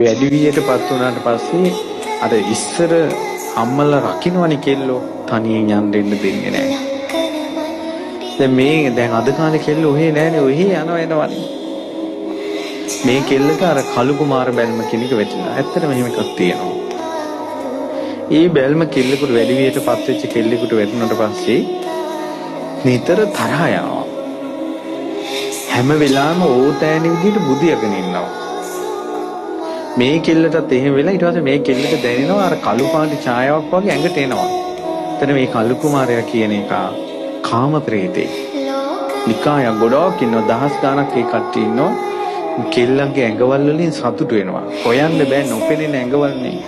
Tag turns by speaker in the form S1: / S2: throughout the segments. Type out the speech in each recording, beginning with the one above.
S1: වැඩි වියටපත් වුණාට පස්සේ අර ඉස්සර අම්මලා රකින්නවනේ කෙල්ලෝ තනියෙන් යන්න දෙන්නේ නැහැ. දැන් අද කාලේ කෙල්ලෝ ඔහේ නැහනේ ඔහේ යනවා එනවනේ. මේ කෙල්ලට අර කළු කුමාර බැල්ම කෙනෙක් වැටිලා. ඇත්තටම එහෙම එකක් තියෙනවා. ඒ බැල්ම කෙල්ලෙකුට වැඩි වියටපත් වෙච්ච කෙල්ලෙකුට වැටුණාට පස්සේ නිතර තරහ යනවා. හැම වෙලාවෙම ඕතෑණි විදිහට බුදියාගෙන ඉන්නවා. මේ කෙල්ලටත් එහෙම වෙලා ඊට පස්සේ මේ කෙල්ලට දැනෙනවා අර කළු පාට ඡායාවක් වගේ ඇඟට එනවා. එතන මේ කළු කුමාරයා කියන එක කාම ප්‍රේතේ. නිකාය ගොඩක් ඉන්නවා දහස් ගණක් ඒ කට්ටිය ඉන්නවා. කෙල්ලන්ගේ ඇඟවල් වලින් සතුටු වෙනවා. හොයන්න බෑ නොපෙනෙන ඇඟවල් නේ.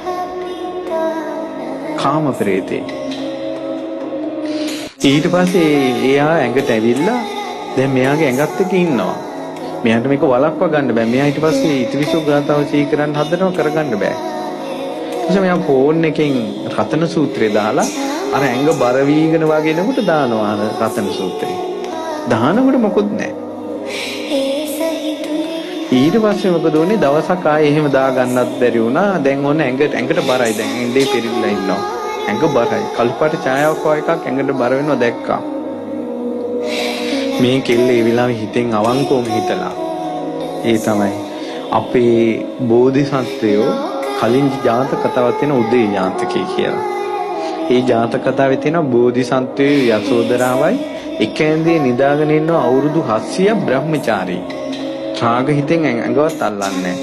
S1: කාම ප්‍රේතේ. ඊට පස්සේ එයා ඇඟට ඇවිල්ලා දැන් මෙයාගේ ඇඟත් එක්ක ඉන්නවා. මෙයාට මේක වළක්වා ගන්න බෑ. මෙයා ඊට පස්සේ ඉතිවිසු ගාතාව සී කරන්න හදනවා කරගන්න බෑ. ඊට මෙයා ෆෝන් එකෙන් රතන සූත්‍රය දාලා අර ඇඟ බර වීගෙන වගේ නමුත් දානවා අර රතන සූත්‍රය. දානකොට මොකුත් නැහැ. ඊට පස්සේ මොකද උනේ දවසක් ආයේ එහෙම දා ගන්නත් බැරි වුණා. දැන් ඕන ඇඟට බරයි. දැන් ඉඳේ පෙරිලා ඉන්නවා. ඇඟ බරයි. කල්පාට ඡායාවක් වගේ එකක් ඇඟට බර වෙනවා දැක්කා. මේ කෙල්ල ඒ වෙලාවේ හිතෙන් අවංකවම හිතලා ඒ තමයි අපේ බෝධිසත්වයෝ කලින් ජාතක කතාවක් තියෙන උදේ ජාතකය කියලා. ඒ ජාතක කතාවේ තියෙන බෝධිසත්වයෝ යසෝදරාවයි එක ඇඳේ නිදාගෙන ඉන්න අවුරුදු 700 බ්‍රහ්මචාරී. රාග හිතෙන් ඇඟවත් අල්ලන්නේ.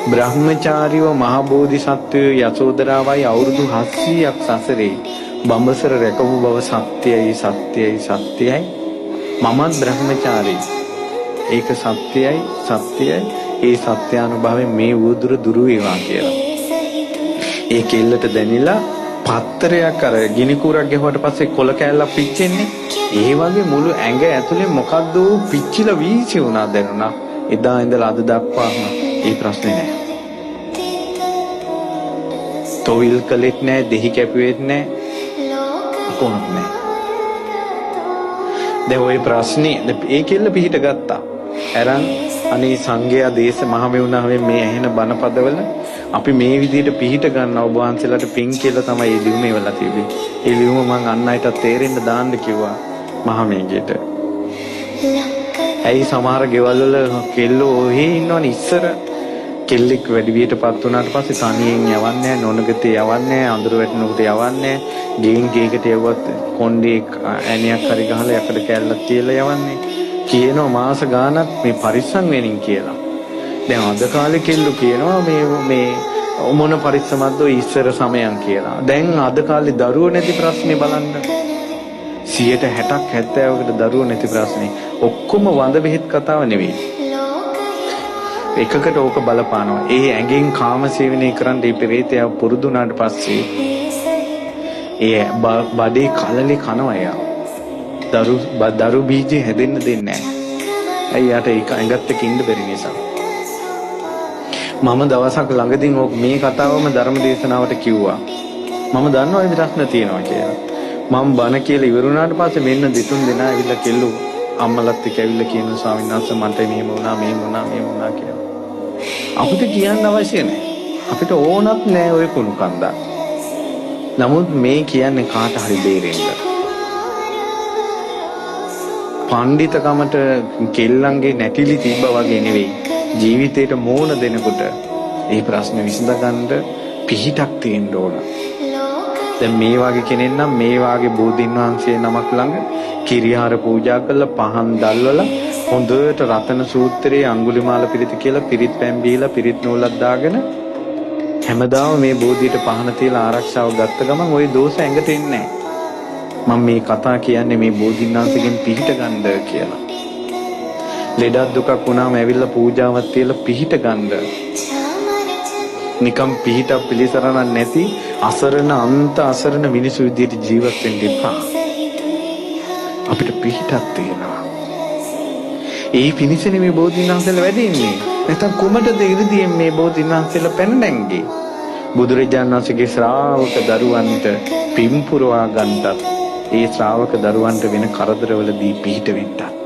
S1: බ්‍රහ්මචාරීව මහ බෝධිසත්වයෝ යසෝදරාවයි අවුරුදු 700ක් සසරේ බඹසර රැකපු බව සත්‍යයි සත්‍යයි සත්‍යයි මමත් බ්‍රහ්මචාරී ඒක සත්‍යයි ඒ සත්‍යානුභවයෙන් මේ වූදුර දුරු වේවා කියලා. ඒ කෙල්ලට දැනිලා පත්තරයක් අර ගිනි කුරක් ගැහුවට පස්සේ කොල කෑල්ලක් පිච්චෙන්නේ ඒ වගේ මුළු ඇඟ ඇතුලේ මොකද්ද පිච්චිලා වීසි වුණා දැනුණා. එදා ඉඳලා අද දක්වාම ඒ ප්‍රශ්නේ නැහැ. තොවිල් කළෙත් නැහැ දෙහි කැපුවෙත් නැහැ කොහොමද නැහැ. දැන් ওই ප්‍රශ්නේ ඒ කෙල්ල පිහිට ගත්තා. අරන් අනේ සංඝයා දේශ මහමෙවුනාවෙන් මේ ඇහෙන බණපදවල අපි මේ විදිහට පිහිට ගන්න ඔබ වහන්සේලාට පින් කියලා තමයි මේ ලියුමේ වෙලා තිබෙන්නේ. ඒ ලියුම මම අන් අයට තේරෙන්න දාන්න කිව්වා මහමෙන්ගෙට. ඇයි සමහර ගෙවල් වල කෙල්ලෝ ඔහේ ඉන්නවනේ ඉස්සර කෙල්ලෙක් වැඩි වියටපත් වුණාට පස්සේ තනියෙන් යවන්නේ නැහැ නොනගතේ යවන්නේ නැහැ අඳුර වැටෙනකොට යවන්නේ ගෙයින් ගේකට යවුවත් කොණ්ඩේ ඇණයක් හරි ගහලා යකඩ කෑල්ලක් තියලා යවන්නේ කියනවා මාස ගාණක් මේ පරිස්සම් වෙනින් කියලා. දැන් අද කාලේ කෙල්ලෝ කියනවා මේ මොන පරිස්සමක්ද ඔය ඉස්සර සමයන් කියලා. දැන් අද කාලේ දරුවෝ නැති ප්‍රශ්නේ බලන්න 60%ක් 70%කට දරුවෝ නැති ප්‍රශ්නේ ඔක්කොම වඳ බෙහෙත් කතාව නෙවෙයි. එකකට ඕක බලපානවා. ඒ ඇඟෙන් කාම සේවනය කරන්න මේ පෙරේතයා පුරුදු වුණාට පස්සේ ඒ බඩේ කලලේ කනවා එයා. දරු බීජ හැදෙන්න දෙන්නේ නැහැ. ඇයි යාට ඒක ඇඟත් එක්ක ඉන්න බැරි නිසා. මම දවසක් ළඟදීම මේ කතාවම ධර්ම දේශනාවට කිව්වා. මම දන්නවා මේ ප්‍රශ්න තියෙනවා කියලා. මම බණ කියලා ඉවරුණාට පස්සේ මෙන්න දෙතුන් දෙනා ඇවිල්ලා කෙල්ලෝ අම්මලත් එක්ක ඇවිල්ලා කියන ස්වාමීන් වහන්සේ මට මෙහෙම වුණා කියලා. අපිට කියන්න අවශ්‍ය නැහැ. අපිට ඕනත් නැහැ ওই කුණු කන්දා. නමුත් මේ කියන්නේ කාට හරි බේරෙන්න. පඬිතකමට කෙල්ලන්ගේ නැටිලි තිබ්බා වගේ නෙවෙයි. ජීවිතේට මෝන දෙනකොට මේ ප්‍රශ්නේ විසඳගන්න පිහිටක් තියෙන්න ඕන. දැන් මේ වගේ කෙනෙක් නම් මේ වගේ බෝධින් වහන්සේ නමක් ළඟ කිරිහාර පූජා කරලා පහන් දැල්වලා හොඳට රතන සූත්‍රයේ අඟුලිමාල පිරිත කියලා පිරිත් පැන් බීලා පිරිත් නූලක් දාගෙන හැමදාම මේ බෝධියට පහන තියලා ආරක්ෂාව ගත්ත ගමන් ওই දෝෂ ඇඟට එන්නේ නැහැ. මම මේ කතා කියන්නේ මේ බෝධින් වහන්සේගෙන් පිහිට ගන්න කියලා. ලෙඩක් දුකක් වුණාම ඇවිල්ලා පූජාවක් තියලා පිහිට ගන්න. නිකම් පිහිටක් පිළිසරණක් නැති අසරණ මිනිසු විදියට ජීවත් වෙන්න එපා. අපිට පිහිටක් තියෙනවා. ඒ පිණිසනේ මේ බෝධින් වහන්සේලා වැඩ ඉන්නේ. නැත්නම් කොමටද ඉරිදීන් මේ බෝධින් වහන්සේලා පැන නැංගේ? බුදුරජාණන් වහන්සේගේ ශ්‍රාවක දරුවන්ට පින් පුරවා ගන්නත් ඒ ශ්‍රාවක දරුවන්ට වෙන කරදරවලදී පිහිට වෙන්නත්